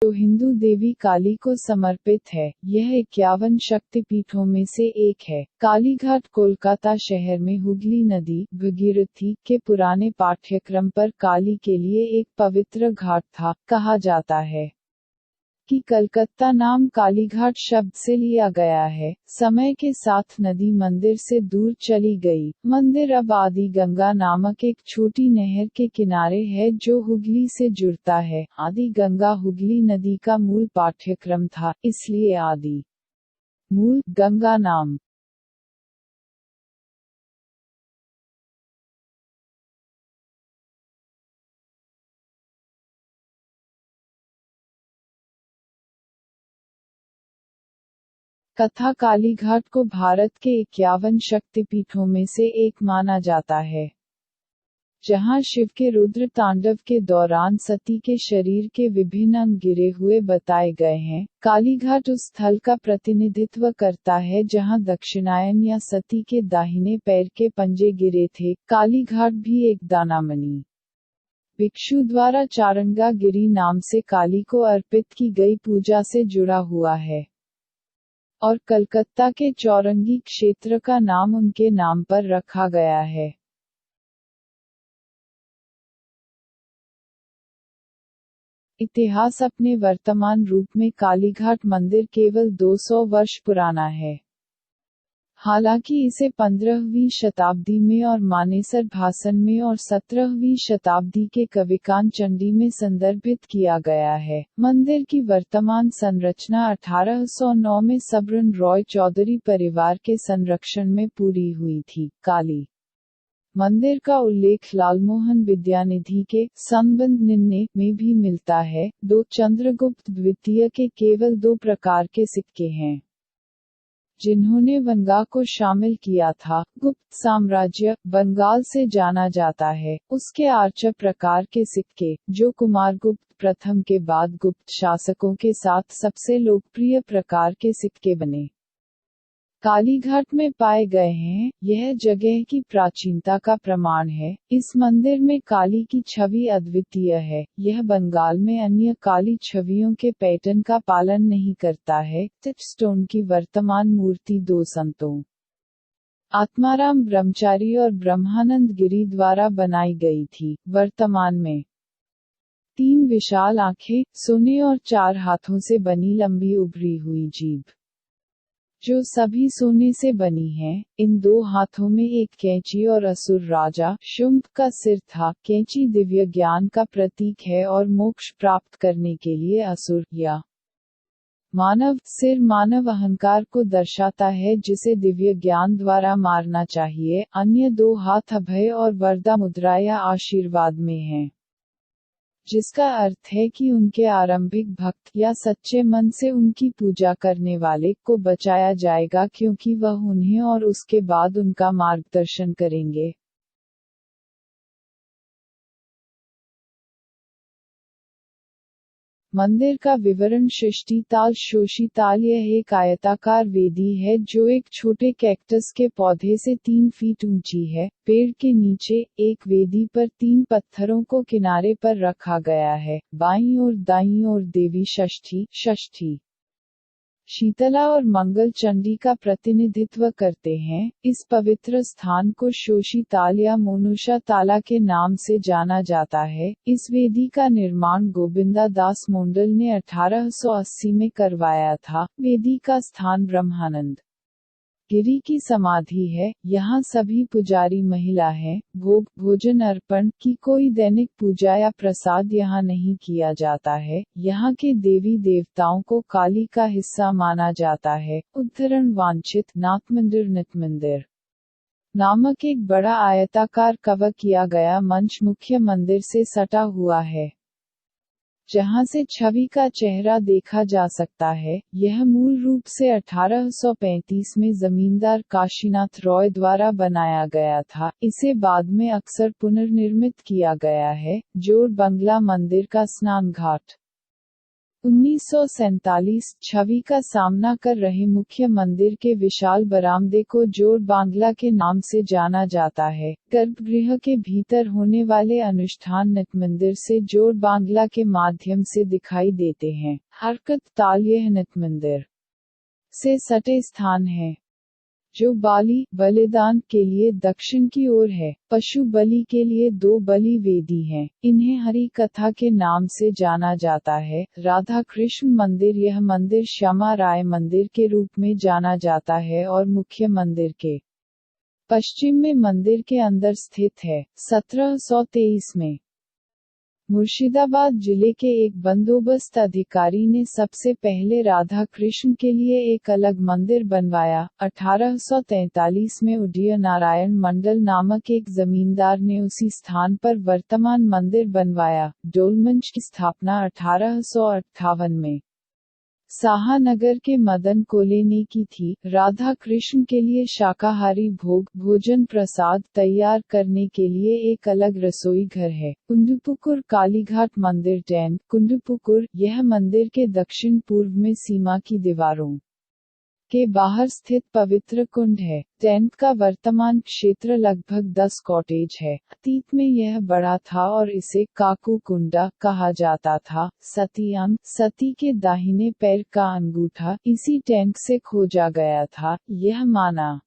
जो हिंदू देवी काली को समर्पित है। यह 51 शक्तिपीठों में से एक है। कालीघाट कोलकाता शहर में हुगली नदी भगीरथी के पुराने पाठ्यक्रम पर काली के लिए एक पवित्र घाट था। कहा जाता है कि कलकत्ता नाम कालीघाट शब्द से लिया गया है। समय के साथ नदी मंदिर से दूर चली गई। मंदिर अब आदि गंगा नामक एक छोटी नहर के किनारे है जो हुगली से जुड़ता है। आदि गंगा हुगली नदी का मूल पाठ्यक्रम था, इसलिए आदि मूल गंगा नाम। कथा कालीघाट को भारत के 51 शक्तिपीठों में से एक माना जाता है, जहां शिव के रुद्र तांडव के दौरान सती के शरीर के विभिन्न अंग गिरे हुए बताए गए हैं। कालीघाट उस स्थल का प्रतिनिधित्व करता है जहां दक्षिणायन या सती के दाहिने पैर के पंजे गिरे थे। कालीघाट भी एक दानामणि भिक्षु द्वारा चारंगा गिरी नाम से काली को अर्पित की गई पूजा से जुड़ा हुआ है, और कलकत्ता के चौरंगी क्षेत्र का नाम उनके नाम पर रखा गया है। इतिहास अपने वर्तमान रूप में कालीघाट मंदिर केवल 200 वर्ष पुराना है। हालांकि इसे 15वीं शताब्दी में और मानेसर भासन में और 17वीं शताब्दी के कविकान चंडी में संदर्भित किया गया है। मंदिर की वर्तमान संरचना 1809 में सबरन रॉय चौधरी परिवार के संरक्षण में पूरी हुई थी। काली मंदिर का उल्लेख लालमोहन विद्यानिधि के संबंध 99 में भी मिलता है। 2 चंद्रगुप्त द्वितीय के केवल 2 प्रकार के सिक्के हैं जिन्होंने बंगा को शामिल किया था। गुप्त साम्राज्य बंगाल से जाना जाता है। उसके आर्च प्रकार के सिक्के, जो कुमारगुप्त प्रथम के बाद गुप्त शासकों के साथ सबसे लोकप्रिय प्रकार के सिक्के बने, कालीघाट में पाए गए हैं। यह जगह की प्राचीनता का प्रमाण है। इस मंदिर में काली की छवि अद्वितीय है। यह बंगाल में अन्य काली छवियों के पैटर्न का पालन नहीं करता है। स्टोन की वर्तमान मूर्ति 2 संतों आत्माराम ब्रह्मचारी और ब्रह्मानंद गिरी द्वारा बनाई गई थी। वर्तमान में 3 विशाल आंखें, सोने और 4 हाथों से बनी लंबी उभरी हुई जीभ, जो सभी सोने से बनी है। इन 2 हाथों में एक कैंची और असुर राजा शुंभ का सिर था। कैंची दिव्य ज्ञान का प्रतीक है और मोक्ष प्राप्त करने के लिए असुर या मानव सिर मानव अहंकार को दर्शाता है, जिसे दिव्य ज्ञान द्वारा मारना चाहिए। अन्य 2 हाथ अभय और वरदा मुद्रा या आशीर्वाद में हैं, जिसका अर्थ है कि उनके आरंभिक भक्त या सच्चे मन से उनकी पूजा करने वाले को बचाया जाएगा, क्योंकि वह उन्हें और उसके बाद उनका मार्गदर्शन करेंगे। मंदिर का विवरण सृष्टिताल शोषिताल। यह एक आयताकार वेदी है जो एक छोटे कैक्टस के पौधे से 3 फीट ऊंची है। पेड़ के नीचे एक वेदी पर 3 पत्थरों को किनारे पर रखा गया है। बाईं और दाईं ओर देवी षष्ठी शीतला और मंगल चंडी का प्रतिनिधित्व करते हैं। इस पवित्र स्थान को शोषी ताल या मोनुषा ताला के नाम से जाना जाता है। इस वेदी का निर्माण गोविंदा दास मोंडल ने 1880 में करवाया था। वेदी का स्थान ब्रह्मानंद गिरी की समाधि है। यहाँ सभी पुजारी महिला हैं। भोजन अर्पण की कोई दैनिक पूजा या प्रसाद यहाँ नहीं किया जाता है। यहाँ के देवी देवताओं को काली का हिस्सा माना जाता है। उद्धरण वांछित नाथ मंदिर नामक एक बड़ा आयताकार कवर किया गया मंच मुख्य मंदिर से सटा हुआ है, जहां से छवि का चेहरा देखा जा सकता है। यह मूल रूप से 1835 में जमींदार काशीनाथ रॉय द्वारा बनाया गया था। इसे बाद में अक्सर पुनर्निर्मित किया गया है। जोर बंगला मंदिर का स्नान घाट 1947 छवि का सामना कर रहे मुख्य मंदिर के विशाल बरामदे को जोड़ बांग्ला के नाम से जाना जाता है। गर्भगृह के भीतर होने वाले अनुष्ठान नटमंदिर से जोड़ बांग्ला के माध्यम से दिखाई देते हैं। हरकत ताल यह नटमंदिर से सटे स्थान है जो बलिदान के लिए दक्षिण की ओर है। पशु बलि के लिए 2 बलि वेदी हैं। इन्हें हरि कथा के नाम से जाना जाता है। राधा कृष्ण मंदिर यह मंदिर श्यामा राय मंदिर के रूप में जाना जाता है और मुख्य मंदिर के पश्चिम में मंदिर के अंदर स्थित है। 1723 में मुर्शिदाबाद जिले के एक बंदोबस्त अधिकारी ने सबसे पहले राधा कृष्ण के लिए एक अलग मंदिर बनवाया। 1843 में उदय नारायण मंडल नामक एक जमींदार ने उसी स्थान पर वर्तमान मंदिर बनवाया। डोलमंच की स्थापना 1858 में साहानगर के मदन कोले ने की थी। राधा कृष्ण के लिए शाकाहारी भोजन प्रसाद तैयार करने के लिए एक अलग रसोई घर है। कुंडुपुकुर कालीघाट मंदिर टेंट कुंडुपुकुर यह मंदिर के दक्षिण पूर्व में सीमा की दीवारों के बाहर स्थित पवित्र कुंड है। टेंट का वर्तमान क्षेत्र लगभग 10 कॉटेज है। अतीत में यह बड़ा था और इसे काकू कुंडा कहा जाता था। सती अंग सती के दाहिने पैर का अंगूठा इसी टेंट से खोजा गया था। यह माना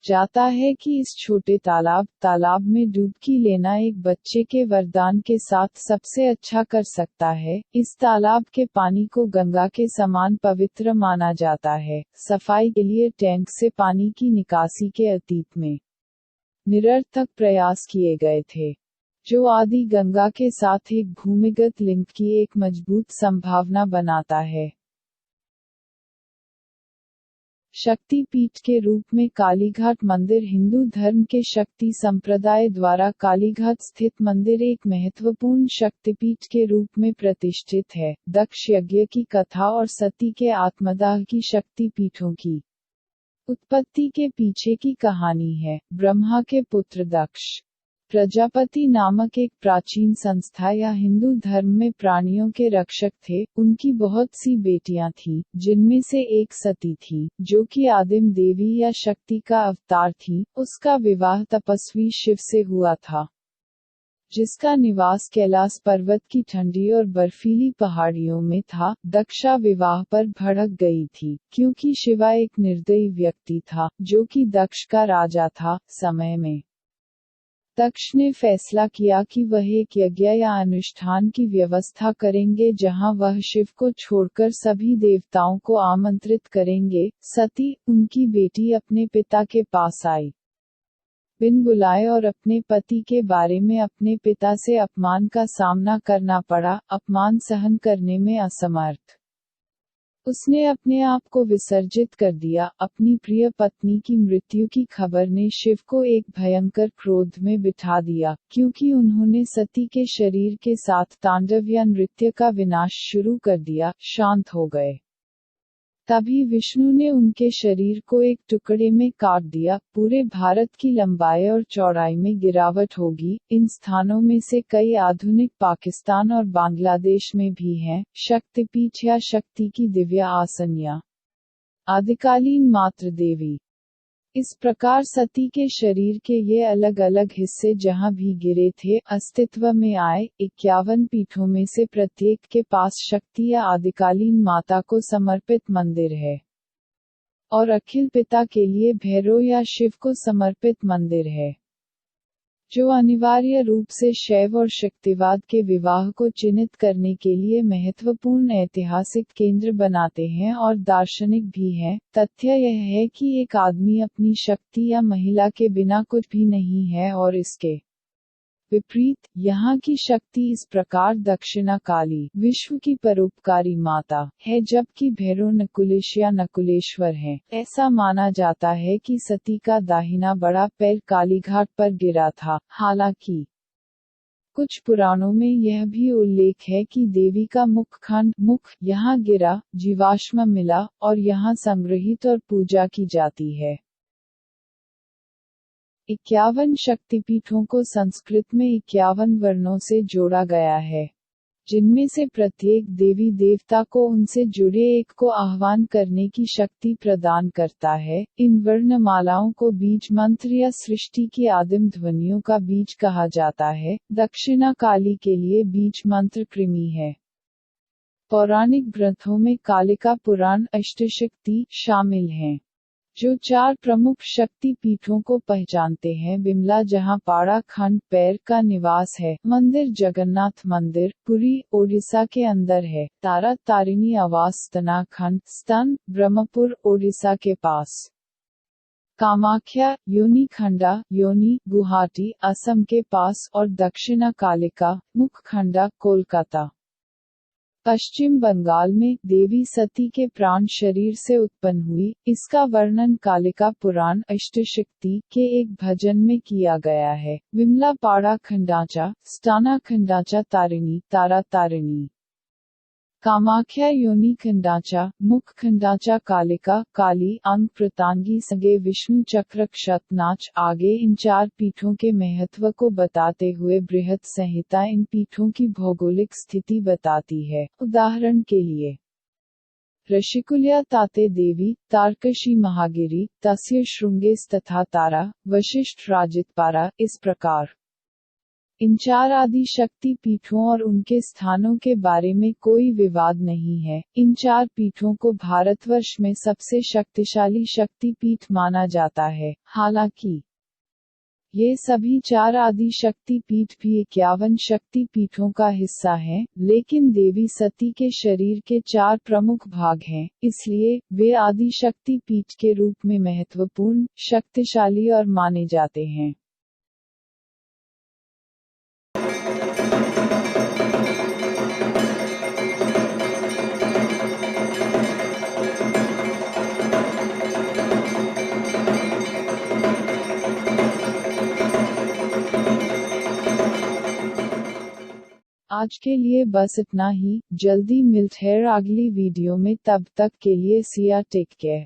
जाता है कि इस छोटे तालाब में डुबकी लेना एक बच्चे के वरदान के साथ सबसे अच्छा कर सकता है। इस तालाब के पानी को गंगा के समान पवित्र माना जाता है। सफाई के लिए टैंक से पानी की निकासी के अतीत में निरर्थक प्रयास किए गए थे, जो आदि गंगा के साथ एक भूमिगत लिंक की एक मजबूत संभावना बनाता है। शक्ति पीठ के रूप में कालीघाट मंदिर हिंदू धर्म के शक्ति संप्रदाय द्वारा कालीघाट स्थित मंदिर एक महत्वपूर्ण शक्तिपीठ के रूप में प्रतिष्ठित है। दक्ष यज्ञ की कथा और सती के आत्मदाह की शक्ति पीठों की उत्पत्ति के पीछे की कहानी है। ब्रह्मा के पुत्र दक्ष प्रजापति नामक एक प्राचीन संस्था या हिंदू धर्म में प्राणियों के रक्षक थे। उनकी बहुत सी बेटियां थीं, जिनमें से एक सती थी, जो कि आदिम देवी या शक्ति का अवतार थी। उसका विवाह तपस्वी शिव से हुआ था, जिसका निवास कैलाश पर्वत की ठंडी और बर्फीली पहाड़ियों में था। दक्षा विवाह पर भड़क गई थी, क्योंकि शिवा एक निर्दयी व्यक्ति था, जो कि दक्ष का राजा था। समय में दक्ष ने फैसला किया कि वह एक यज्ञ या अनुष्ठान की व्यवस्था करेंगे जहां वह शिव को छोड़कर सभी देवताओं को आमंत्रित करेंगे। सती, उनकी बेटी, अपने पिता के पास आई बिन बुलाए और अपने पति के बारे में अपने पिता से अपमान का सामना करना पड़ा। अपमान सहन करने में असमर्थ उसने अपने आप को विसर्जित कर दिया। अपनी प्रिय पत्नी की मृत्यु की खबर ने शिव को एक भयंकर क्रोध में बिठा दिया, क्योंकि उन्होंने सती के शरीर के साथ तांडव या नृत्य का विनाश शुरू कर दिया। शांत हो गए। तभी विष्णु ने उनके शरीर को एक टुकड़े में काट दिया। पूरे भारत की लंबाई और चौड़ाई में गिरावट होगी। इन स्थानों में से कई आधुनिक पाकिस्तान और बांग्लादेश में भी हैं। शक्तिपीठ या शक्ति की दिव्य आसन या आदिकालीन मातृ देवी। इस प्रकार सती के शरीर के ये अलग अलग हिस्से जहां भी गिरे थे, अस्तित्व में आए। 51 पीठों में से प्रत्येक के पास शक्ति या आदिकालीन माता को समर्पित मंदिर है, और अखिल पिता के लिए भैरव या शिव को समर्पित मंदिर है, जो अनिवार्य रूप से शैव और शक्तिवाद के विवाह को चिन्हित करने के लिए महत्वपूर्ण ऐतिहासिक केंद्र बनाते हैं और दार्शनिक भी हैं। तथ्य यह है कि एक आदमी अपनी शक्ति या महिला के बिना कुछ भी नहीं है, और इसके विपरीत, यहाँ की शक्ति इस प्रकार दक्षिणा काली, विश्व की परोपकारी माता, है, जबकि भैरव नकुलेश या नकुलेश्वर है। ऐसा माना जाता है कि सती का दाहिना बड़ा पैर कालीघाट पर गिरा था। हालांकि कुछ पुराणों में यह भी उल्लेख है कि देवी का मुख यहाँ गिरा, जीवाश्म मिला, और यहाँ संग्रहित और पूजा की जाती है। 51 शक्तिपीठों को संस्कृत में 51 वर्णों से जोड़ा गया है। जिनमें से प्रत्येक देवी देवता को उनसे जुड़े एक को आह्वान करने की शक्ति प्रदान करता है। इन वर्णमालाओं को बीज मंत्र या सृष्टि की आदिम ध्वनियों का बीज कहा जाता है। दक्षिणा काली के लिए बीज मंत्र कृमि है। पौराणिक ग्रंथों में कालिका पुराण अष्टशक्ति शामिल हैं, जो 4 प्रमुख शक्ति पीठों को पहचानते हैं। विमला, जहां पाड़ा खंड पैर का निवास है। मंदिर जगन्नाथ मंदिर, पुरी, ओडिशा के अंदर है। तारा तारिणी आवास स्तनाखंड स्तन, ब्रह्मपुर, ओडिशा के पास। कामाख्या, योनि खंडा, योनि, गुवाहाटी, असम के पास। और दक्षिणा कालिका, मुख खंडा, कोलकाता, पश्चिम बंगाल में। देवी सती के प्राण शरीर से उत्पन्न हुई। इसका वर्णन कालिका पुराण अष्टशक्ति के एक भजन में किया गया है। विमला पाड़ा खंडाचा, स्टाना खंडाचा तारिणी, तारा तारिणी। कामाख्या योनि खंडाचा, मुख खंडाचा कालिका, काली, अंग प्रतांगी सगे विष्णु चक्र क्षतनाच। आगे इन 4 पीठों के महत्व को बताते हुए बृहत संहिता इन पीठों की भौगोलिक स्थिति बताती है। उदाहरण के लिए ऋषिकुल्या ताते देवी, तारकशी महागिरी, तस्य श्रृंगेस तथा तारा, वशिष्ठ राजितपारा। इस प्रकार इन 4 आदि शक्ति पीठों और उनके स्थानों के बारे में कोई विवाद नहीं है। इन 4 पीठों को भारतवर्ष में सबसे शक्तिशाली शक्ति पीठ माना जाता है। हालांकि ये सभी 4 आदि शक्ति पीठ भी 51 शक्ति पीठों का हिस्सा हैं, लेकिन देवी सती के शरीर के 4 प्रमुख भाग हैं, इसलिए वे आदि शक्ति पीठ के रूप में महत्वपूर्ण, शक्तिशाली और माने जाते हैं। आज के लिए बस इतना ही। जल्दी मिलते हैं अगली वीडियो में, तब तक के लिए सिया टेक केयर।